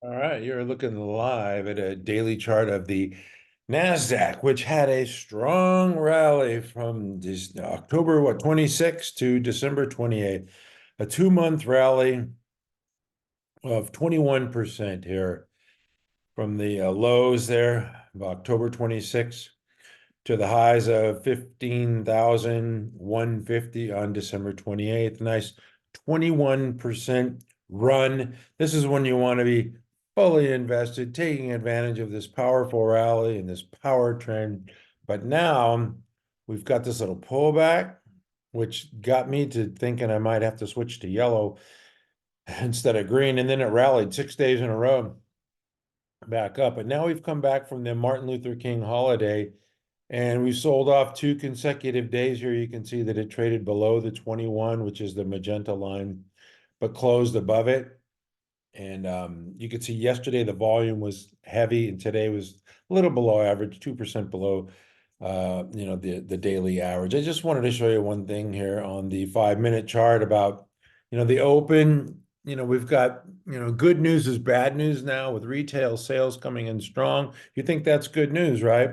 All right, you're looking live at a daily chart of the Nasdaq, which had a strong rally from this October 26th to December 28th, a 2-month rally of 21% here from the lows there of October 26th to the highs of 15,150 on December 28th. Nice 21% run. This is when you want to be fully invested, taking advantage of this powerful rally and this power trend. But now we've got this little pullback, which got me to thinking I might have to switch to yellow instead of green. And then it rallied 6 days in a row back up. But now we've come back from the Martin Luther King holiday and we sold off 2 consecutive days here. You can see that it traded below the 21, which is the magenta line, but closed above it. And you could see yesterday the volume was heavy, and today was a little below average, 2% below, the daily average. I just wanted to show you one thing here on the 5-minute chart about, the open. We've got, good news is bad news now with retail sales coming in strong. You think that's good news, right?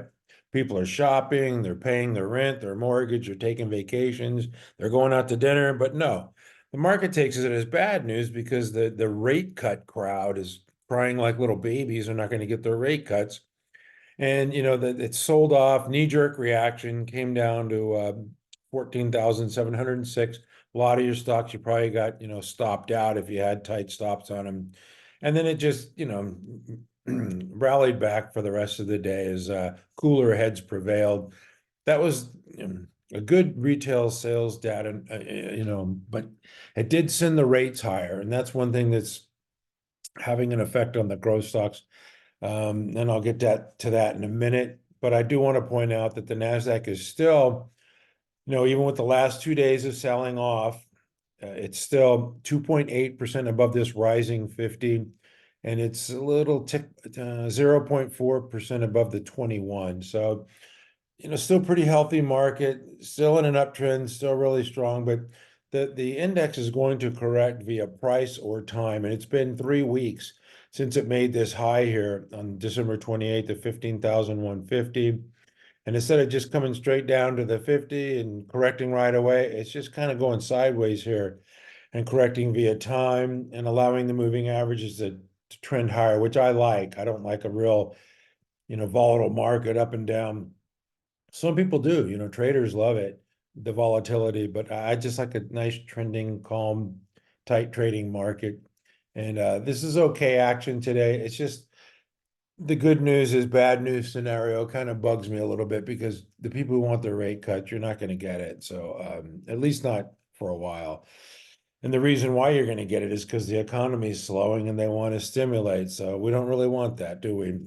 People are shopping, they're paying their rent, their mortgage, they're taking vacations, they're going out to dinner, but no. The market takes it as bad news because the rate cut crowd is crying like little babies. They're not going to get their rate cuts. And, that it's sold off, knee-jerk reaction, came down to 14,706. A lot of your stocks you probably got, stopped out if you had tight stops on them. And then it just, rallied back for the rest of the day as cooler heads prevailed. That was a good retail sales data, but it did send the rates higher. And that's one thing that's having an effect on the growth stocks. And I'll get to that in a minute. But I do want to point out that the Nasdaq is still, even with the last 2 days of selling off, it's still 2.8% above this rising 50, and it's a little tick 0.4% above the 21. So, still pretty healthy market, still in an uptrend, still really strong, but the index is going to correct via price or time, and it's been 3 weeks since it made this high here on December 28th of 15,150. And instead of just coming straight down to the 50 and correcting right away, it's just kind of going sideways here and correcting via time and allowing the moving averages to trend higher, which I like. I don't like a real, volatile market up and down. Some people do, traders love it, the volatility, but I just like a nice trending, calm, tight trading market. And this is okay action today. It's just the good news is bad news scenario kind of bugs me a little bit because the people who want their rate cut, you're not going to get it. So at least not for a while. And the reason why you're going to get it is because the economy is slowing and they want to stimulate. So we don't really want that, do we?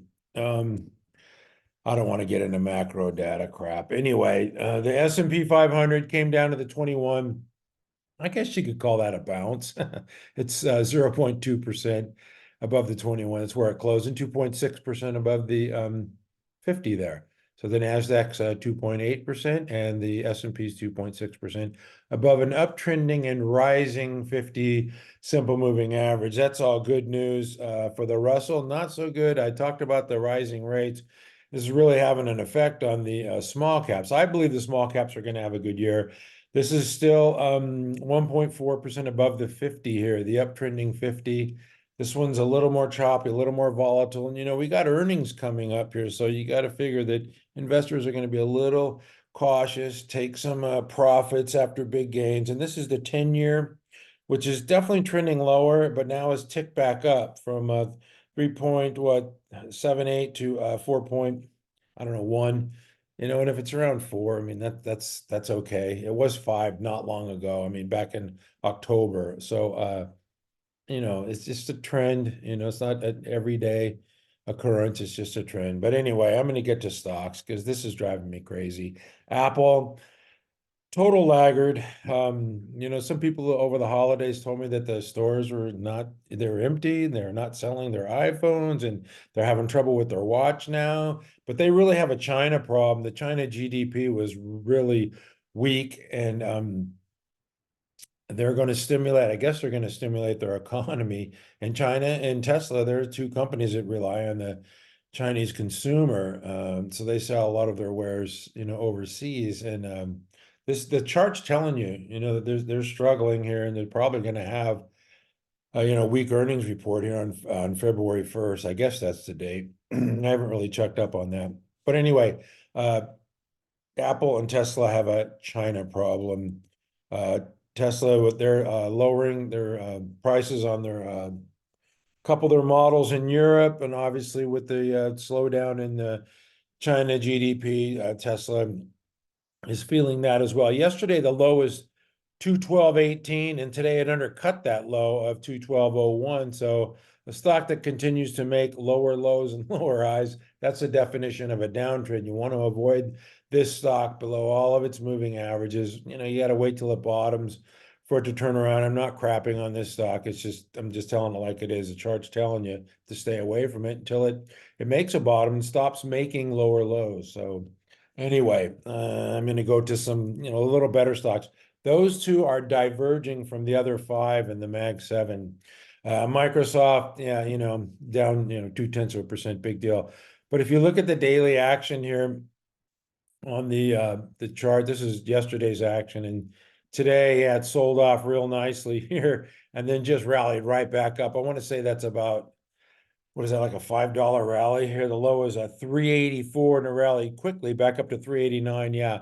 I don't want to get into macro data crap. Anyway, the S&P 500 came down to the 21. I guess you could call that a bounce. It's 0.2% above the 21. That's where it closed, and 2.6% above the 50 there. So the Nasdaq's 2.8% and the S&P's 2.6% above an uptrending and rising 50 simple moving average. That's all good news. For the Russell, not so good. I talked about the rising rates. This is really having an effect on the small caps. I believe the small caps are going to have a good year. This is still 1.4% above the 50 here, the uptrending 50. This one's a little more choppy, a little more volatile. And, we got earnings coming up here. So you got to figure that investors are going to be a little cautious, take some profits after big gains. And this is the 10-year, which is definitely trending lower, but now has ticked back up from 3.78 to 4. I don't know, 1. And if it's around 4, I mean, that's okay. It was 5 not long ago. I mean, back in October. So, it's just a trend. It's not an everyday occurrence. It's just a trend. But anyway, I'm going to get to stocks because this is driving me crazy. Apple, total laggard. Some people over the holidays told me that the stores they're empty, they're not selling their iPhones, and they're having trouble with their watch now. But they really have a China problem. The China GDP was really weak, and they're going to stimulate, I guess they're going to stimulate their economy. And China and Tesla, there are two companies that rely on the Chinese consumer. So they sell a lot of their wares, overseas. And the chart's telling you, that they're struggling here, and they're probably going to have weak earnings report here on February 1st. I guess that's the date. I haven't really checked up on that. But anyway, Apple and Tesla have a China problem. Tesla, with their lowering their prices on their couple of their models in Europe, and obviously with the slowdown in the China GDP, Tesla is feeling that as well. Yesterday, the low is 212.18, and today it undercut that low of 212.01. So a stock that continues to make lower lows and lower highs, that's the definition of a downtrend. You want to avoid this stock below all of its moving averages. You got to wait till it bottoms for it to turn around. I'm not crapping on this stock. I'm just telling it like it is. The chart's telling you to stay away from it until it makes a bottom and stops making lower lows. So anyway, I'm going to go to some, a little better stocks. Those two are diverging from the other five in the Mag 7. Microsoft, yeah, down, 0.2%, big deal. But if you look at the daily action here on the chart, this is yesterday's action, and today, yeah, it sold off real nicely here and then just rallied right back up. I want to say that's about, what is that, like a $5 rally here? The low is a 384 and a rally quickly back up to 389. Yeah.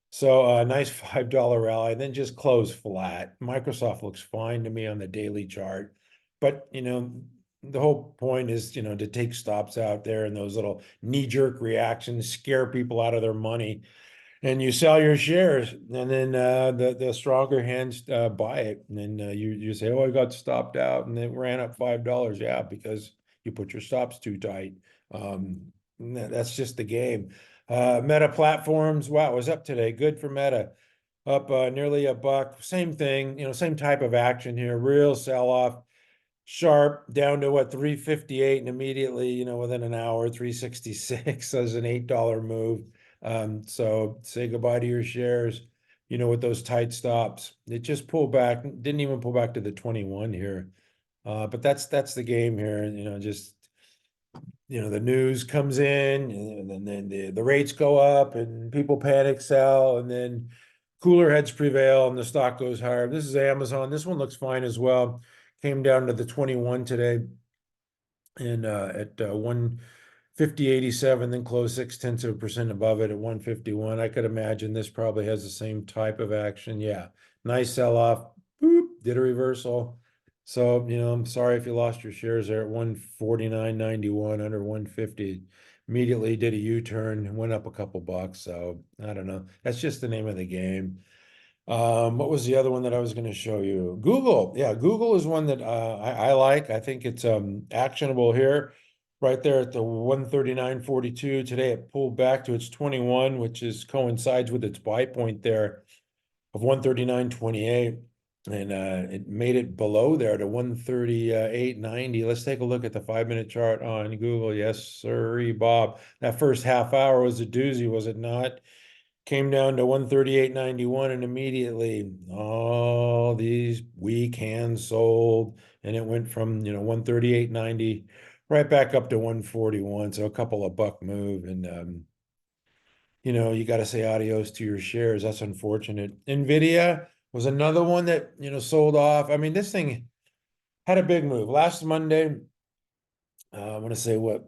So a nice $5 rally, and then just close flat. Microsoft looks fine to me on the daily chart. But, the whole point is, to take stops out there and those little knee-jerk reactions, scare people out of their money, and you sell your shares, and then the stronger hands buy it, and then you say, oh, I got stopped out, and it ran up $5. Yeah, because you put your stops too tight. That's just the game. Meta Platforms, wow, it was up today. Good for Meta, up nearly a buck. Same thing, same type of action here. Real sell off, sharp down to what, 358, and immediately, within an hour, 366 as an $8 move. So say goodbye to your shares, with those tight stops. It just pulled back, didn't even pull back to the 21 here. But that's the game here, just the news comes in, and then the rates go up and people panic sell, and then cooler heads prevail and the stock goes higher. This is Amazon. This one looks fine as well. Came down to the 21 today, and at 150.87, then closed 0.6% above it at 151. I could imagine this probably has the same type of action. Yeah, nice sell off. Boop, did a reversal. So, I'm sorry if you lost your shares there at 149.91 under 150. Immediately did a U-turn, went up a couple bucks. So I don't know. That's just the name of the game. What was the other one that I was going to show you? Google. Yeah, Google is one that I like. I think it's actionable here, right there at the 139.42. Today it pulled back to its 21, which coincides with its buy point there of 139.28. And it made it below there to 138.90. Let's take a look at the 5-minute chart on Google. Yes, sir, Bob. That first half hour was a doozy, was it not? Came down to 138.91, and immediately all these weak hands sold, and it went from 138.90 right back up to 141. So a couple of buck move, and you got to say adios to your shares. That's unfortunate. NVDA was another one that sold off. I mean, this thing had a big move last Monday. I want to say what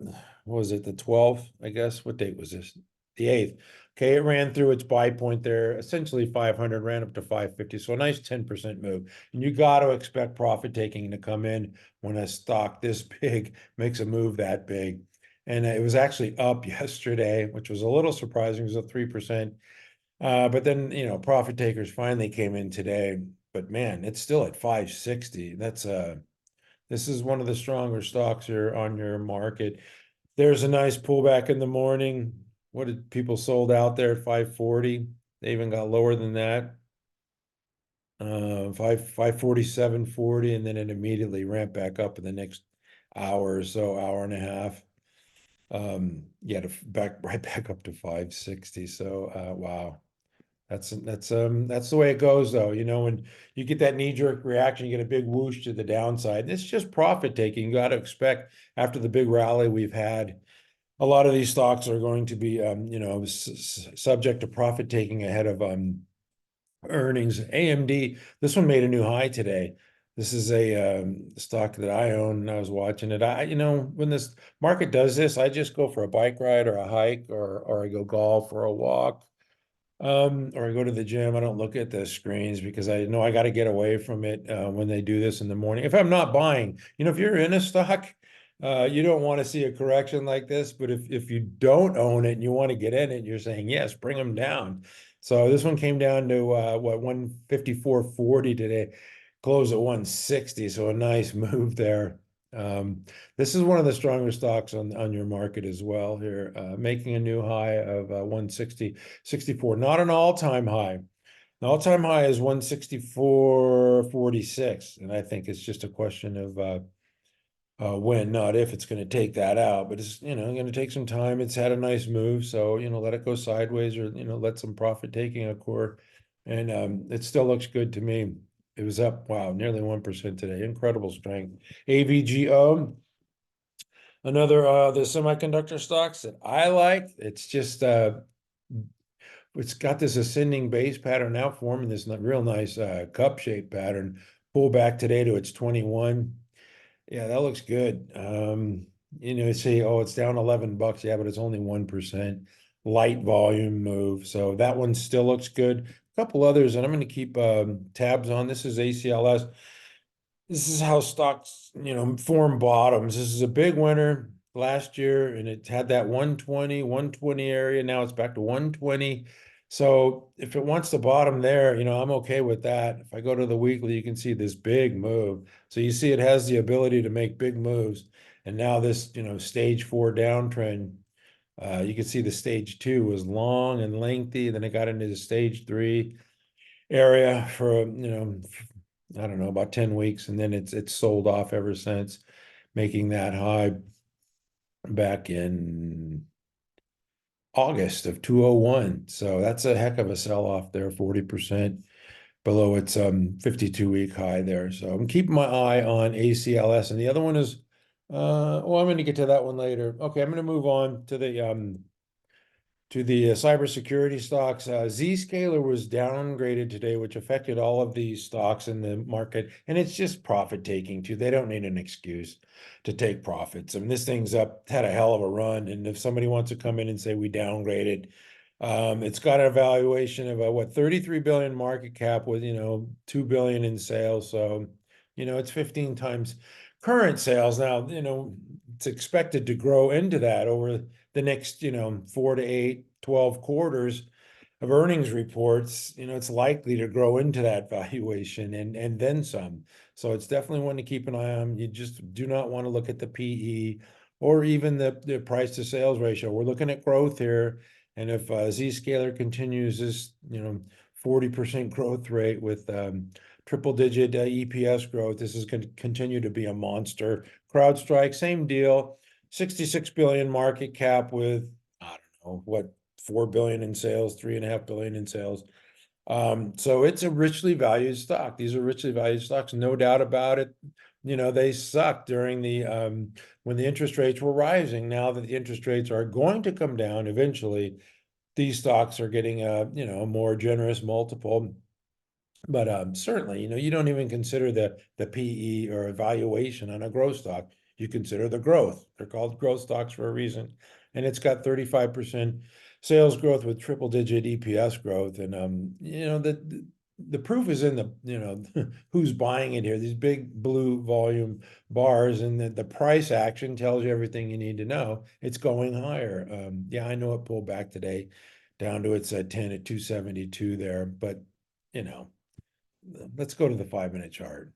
was it, the 12th, I guess? What date was this? The 8th. Okay, it ran through its buy point there, essentially 500, ran up to 550. So a nice 10% move. And you got to expect profit taking to come in when a stock this big makes a move that big. And it was actually up yesterday, which was a little surprising. It was a 3%. But then, profit takers finally came in today. But man, it's still at 560. This is one of the stronger stocks here on your market. There's a nice pullback in the morning. What did people sold out there at 540? They even got lower than that. 547.40, and then it immediately ramped back up in the next hour or so, hour and a half. Yeah, right back up to 560. So wow. That's the way it goes though. You know, when you get that knee-jerk reaction, you get a big whoosh to the downside. It's just profit taking. You got to expect after the big rally we've had, a lot of these stocks are going to be you know, subject to profit taking ahead of earnings. AMD, this one made a new high today. This is a stock that I own, and I was watching it. You know, when this market does this, I just go for a bike ride or a hike, or I go golf or a walk, or I go to the gym. I don't look at the screens because I know I got to get away from it when they do this in the morning. If I'm not buying, you know, if you're in a stock, you don't want to see a correction like this. But if you don't own it and you want to get in it, you're saying yes, bring them down. So this one came down to what, 154.40 today, closed at 160. So a nice move there. This is one of the stronger stocks on your market as well here, making a new high of 160.64. Not an all-time high. The all-time high is 164.46, and I think it's just a question of when, not if, it's going to take that out. But it's, you know, going to take some time. It's had a nice move, so, you know, let it go sideways, or, you know, let some profit taking occur, and it still looks good to me. It was up, wow, nearly 1% today. Incredible strength. AVGO, another the semiconductor stocks that I like. It's just it's got this ascending base pattern now, forming this real nice cup shaped pattern. Pull back today to its 21. Yeah, that looks good. You know, say, oh, it's down $11. Yeah, but it's only 1%. Light volume move. So that one still looks good. A couple others, and I'm going to keep tabs on. This is ACLS. This is how stocks, you know, form bottoms. This is a big winner last year, and it had that 120 area. Now it's back to 120. So if it wants to bottom there, you know, I'm okay with that. If I go to the weekly, you can see this big move. So you see it has the ability to make big moves. And now this, you know, stage 4 downtrend, you can see the stage 2 was long and lengthy. Then it got into the stage 3 area for, you know, I don't know, about 10 weeks, and then it's sold off ever since, making that high back in August of 201. So that's a heck of a sell-off there, 40% below its 52-week high there. So I'm keeping my eye on ACLS, and the other one is well, I'm going to get to that one later. Okay, I'm going to move on to the cybersecurity stocks. Zscaler was downgraded today, which affected all of these stocks in the market. And it's just profit taking too. They don't need an excuse to take profits. I mean, this thing's up, had a hell of a run. And if somebody wants to come in and say we downgraded, it's got an evaluation of what, 33 billion market cap with, you know, 2 billion in sales. So, you know, it's 15 times current sales. Now, you know, it's expected to grow into that over the next, you know, 4 to 8, 12 quarters of earnings reports. You know, it's likely to grow into that valuation and then some. So it's definitely one to keep an eye on. You just do not want to look at the PE or even the price to sales ratio. We're looking at growth here. And if Zscaler continues this, you know, 40% growth rate with triple digit EPS growth, this is going to continue to be a monster. CrowdStrike, same deal. 66 billion market cap with, I don't know, what, 4 billion in sales, 3.5 billion in sales. So it's a richly valued stock. These are richly valued stocks, no doubt about it. You know, they sucked during the when the interest rates were rising. Now that the interest rates are going to come down eventually, these stocks are getting a, you know, a more generous multiple. But certainly, you know, you don't even consider the PE or evaluation on a growth stock. You consider the growth. They're called growth stocks for a reason. And it's got 35% sales growth with triple digit EPS growth. And you know, the proof is in the, you know, who's buying it here. These big blue volume bars, and the price action tells you everything you need to know. It's going higher. Yeah, I know it pulled back today down to its 10 at 272 there, but you know, let's go to the 5-minute chart.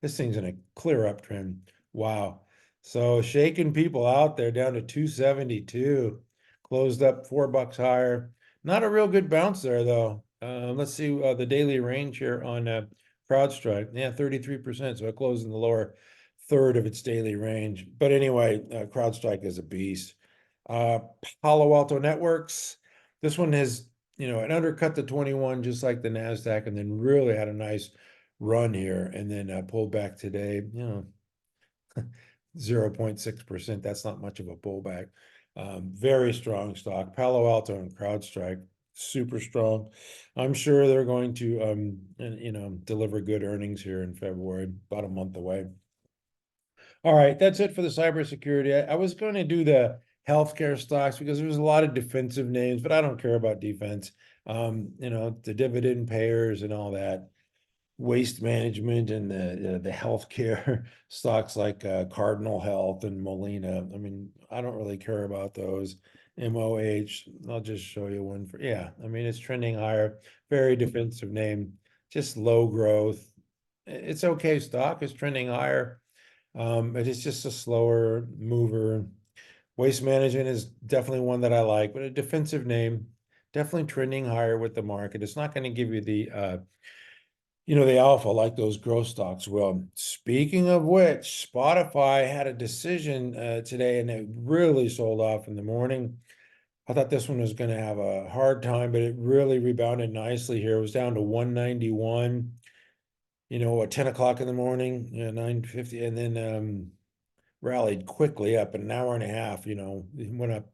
This thing's in a clear uptrend. Wow. So shaking people out there down to 272, closed up $4 higher. Not a real good bounce there though. Let's see the daily range here on CrowdStrike. Yeah, 33%. So it closed in the lower third of its daily range. But anyway, CrowdStrike is a beast. Uh, Palo Alto Networks. This one has it undercut the 21 just like the Nasdaq, and then really had a nice run here, and then pulled back today. 0.6%. That's not much of a pullback. Very strong stock. Palo Alto and CrowdStrike, super strong. I'm sure they're going to deliver good earnings here in February, about a month away. All right, that's it for the cybersecurity. I was going to do the healthcare stocks because there's a lot of defensive names, but I don't care about defense. The dividend payers and all that, waste management, and the healthcare stocks like Cardinal Health and Molina. I mean, I don't really care about those. MOH, I'll just show you one for, yeah, I mean, it's trending higher, very defensive name, just low growth. It's okay stock, it's trending higher. But it's just a slower mover. Waste management is definitely one that I like, but a defensive name, definitely trending higher with the market. It's not going to give you the alpha like those growth stocks will. Speaking of which, Spotify had a decision today, and it really sold off in the morning. I thought this one was going to have a hard time, but it really rebounded nicely here. It was down to 191. At 10 o'clock in the morning, 9:50, and then rallied quickly up in an hour and a half, it went up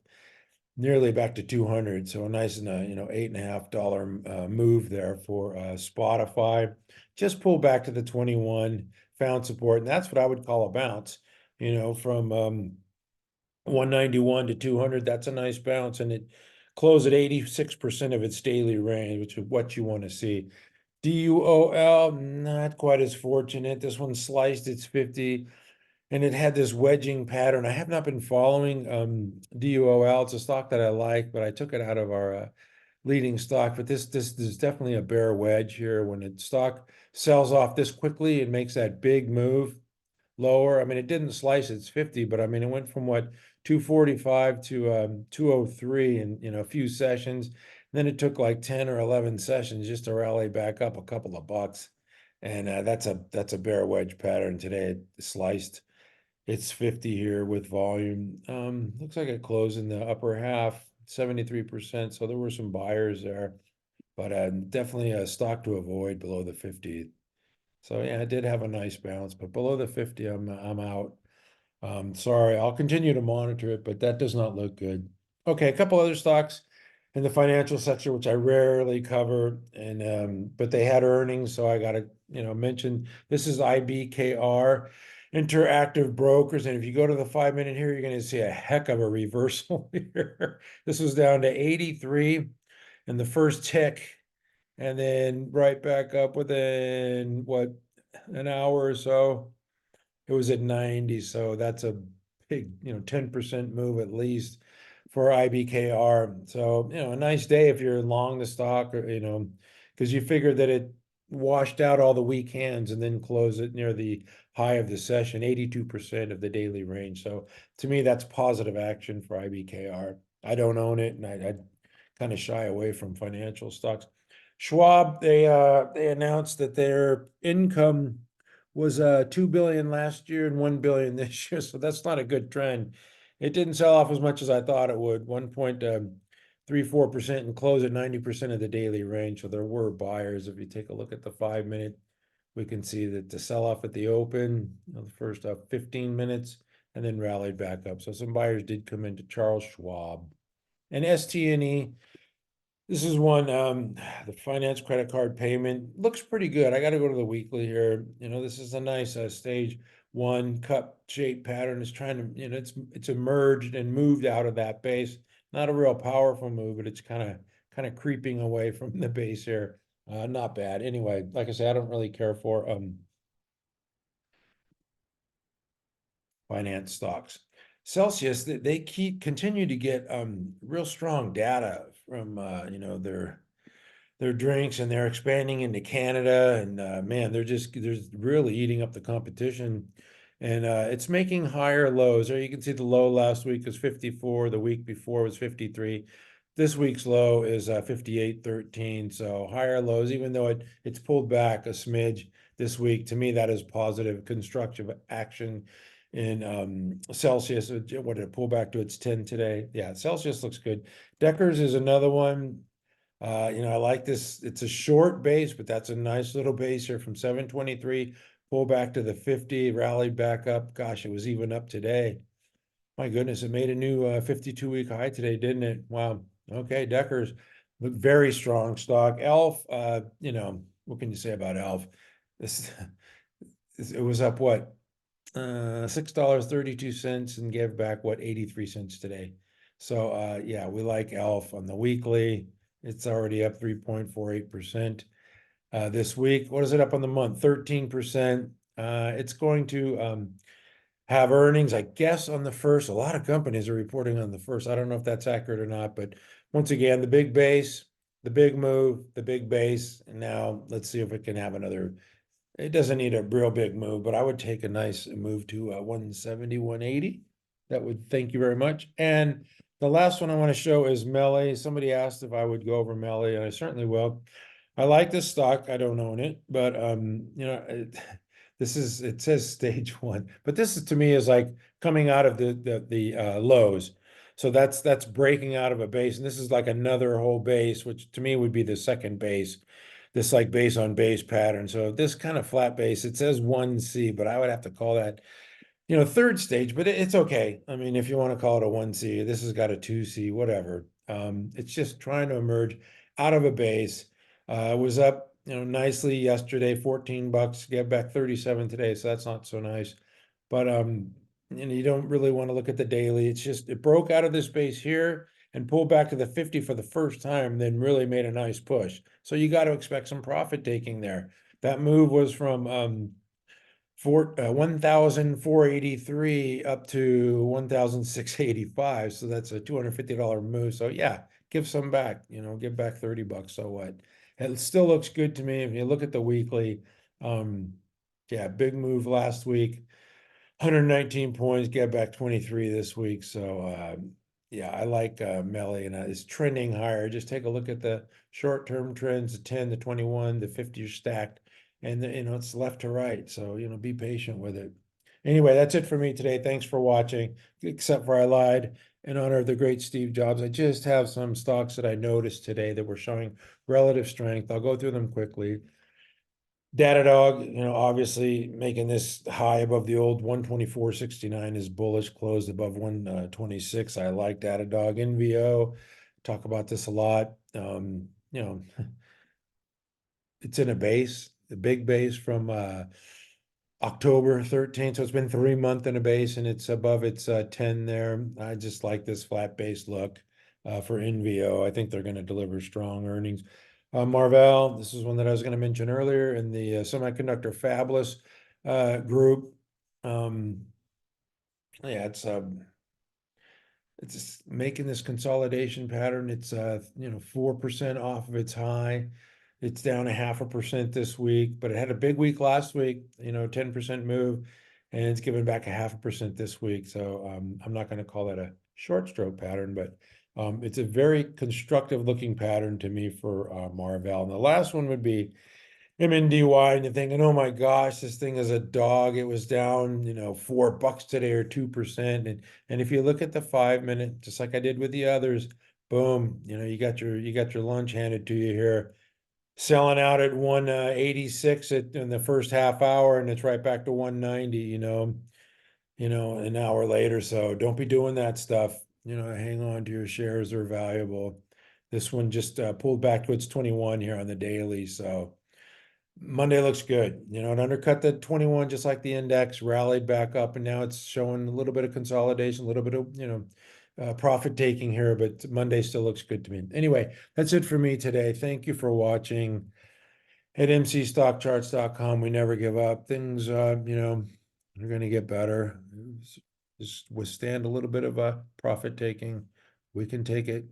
nearly back to 200. So a nice, $8.50 move there for Spotify. Just pulled back to the 21, found support, and that's what I would call a bounce, from 191 to 200. That's a nice bounce, and it closed at 86% of its daily range, which is what you want to see. DUOL, not quite as fortunate. This one sliced its 50, and it had this wedging pattern. I have not been following DUOL. It's a stock that I like, but I took it out of our leading stock. But this is definitely a bear wedge here. When the stock sells off this quickly, it makes that big move lower. I mean, it didn't slice its 50, but I mean, it went from 245 to 203 in a few sessions. Then it took like 10 or 11 sessions just to rally back up a couple of bucks. And that's a bear wedge pattern today. It sliced its 50 here with volume. Looks like it closed in the upper half, 73%. So there were some buyers there, but definitely a stock to avoid below the 50. So yeah, it did have a nice bounce, but below the 50, I'm out. Sorry, I'll continue to monitor it, but that does not look good. Okay, a couple other stocks in the financial sector, which I rarely cover, and but they had earnings, so I got to mention. This is IBKR, Interactive Brokers, and if you go to the 5-minute here, you're going to see a heck of a reversal here. This was down to 83 in the first tick, and then right back up within an hour or so. It was at 90, so that's a big 10% move at least for IBKR. So a nice day if you're long the stock, or because you figured that it washed out all the weak hands and then closed it near the high of the session, 82% of the daily range. So to me, that's positive action for IBKR. I don't own it, and I kind of shy away from financial stocks. Schwab, they announced that their income was 2 billion last year and 1 billion this year, so that's not a good trend. It didn't sell off as much as I thought it would, 1.34%, and close at 90% of the daily range. So there were buyers. If you take a look at the 5-minute, we can see that the sell-off at the open, the first 15 minutes, and then rallied back up. So some buyers did come into Charles Schwab. And STNE, this is one, the finance credit card payment looks pretty good. I got to go to the weekly here. This is a nice stage one cup shape pattern. It's trying to, it's emerged and moved out of that base. Not a real powerful move, but it's kind of creeping away from the base here. Not bad. Anyway, like I said, I don't really care for finance stocks. Celsius, they continue to get real strong data from their drinks, and they're expanding into Canada, and man, they're really eating up the competition, and it's making higher lows. There you can see the low last week was 54, the week before was 53. This week's low is 58.13, so higher lows, even though it's pulled back a smidge this week. To me, that is positive, constructive action in Celsius. What did it pull back to its 10 today? Yeah, Celsius looks good. Deckers is another one. I like this. It's a short base, but that's a nice little base here from 723, pull back to the 50, rallied back up. Gosh, it was even up today. My goodness, it made a new 52-week high today, didn't it? Wow. Okay, Deckers, very strong stock. ELF, what can you say about ELF? This it was up what? $6.32 and gave back what, 83 cents today. So yeah, we like ELF on the weekly. It's already up 3.48% this week. What is it up on the month? 13%. It's going to have earnings, I guess, on the first. A lot of companies are reporting on the first. I don't know if that's accurate or not, but once again, the big base, the big move, the big base. And now let's see if it can have another. It doesn't need a real big move, but I would take a nice move to 170, 180. That would, thank you very much. And the last one I want to show is MELI. Somebody asked if I would go over MELI, and I certainly will. I like this stock. I don't own it, but it says stage one, but this is, to me, is like coming out of the lows. So that's breaking out of a base, and this is like another whole base, which to me would be the second base, this like base on base pattern. So this kind of flat base, it says 1C, but I would have to call that, third stage, but it's okay. I mean, if you want to call it a 1C, this has got a 2C, whatever. It's just trying to emerge out of a base. It was up, nicely yesterday, $14, get back 37 today, so that's not so nice. But you don't really want to look at the daily. It's just it broke out of this base here and pulled back to the 50 for the first time, then really made a nice push. So you got to expect some profit taking there. That move was from 1,483 up to 1,685. So that's a $250 move. So yeah, give some back, give back $30. So what? It still looks good to me. If you look at the weekly, yeah, big move last week, 119 points, get back 23 this week. So yeah, I like MELI, and it's trending higher. Just take a look at the short-term trends, the 10, the 21, the 50 are stacked, and it's left to right. So, be patient with it. Anyway, that's it for me today. Thanks for watching. Except for I lied in honor of the great Steve Jobs. I just have some stocks that I noticed today that were showing relative strength. I'll go through them quickly. Datadog, obviously making this high above the old 124.69 is bullish, closed above 126. I like Datadog. NVO, talk about this a lot. It's in a base, the big base from October 13th. So it's been 3 months in a base, and it's above its 10 there. I just like this flat base look for NVO. I think they're going to deliver strong earnings. MRVL, this is one that I was going to mention earlier in the semiconductor fabless group. Yeah, it's just making this consolidation pattern. It's 4% off of its high. It's down 0.5% this week, but it had a big week last week, 10% move, and it's given back 0.5% this week. So I'm not going to call that a short stroke pattern, but it's a very constructive looking pattern to me for Marvell. And the last one would be MNDY, and you're thinking, oh my gosh, this thing is a dog. It was down, $4 today or 2%. And if you look at the 5 minute, just like I did with the others, boom, you got your lunch handed to you here. Selling out at 186 in the first half hour, and it's right back to 190, an hour later. So don't be doing that stuff. Hang on to your shares, they're valuable. This one just pulled back to its 21 here on the daily. So Monday looks good. It undercut the 21 just like the index, rallied back up, and now it's showing a little bit of consolidation, a little bit of profit taking here, but Monday still looks good to me. Anyway, that's it for me today. Thank you for watching. At mcstockcharts.com, we never give up. Things, are going to get better. Just withstand a little bit of a profit taking. We can take it.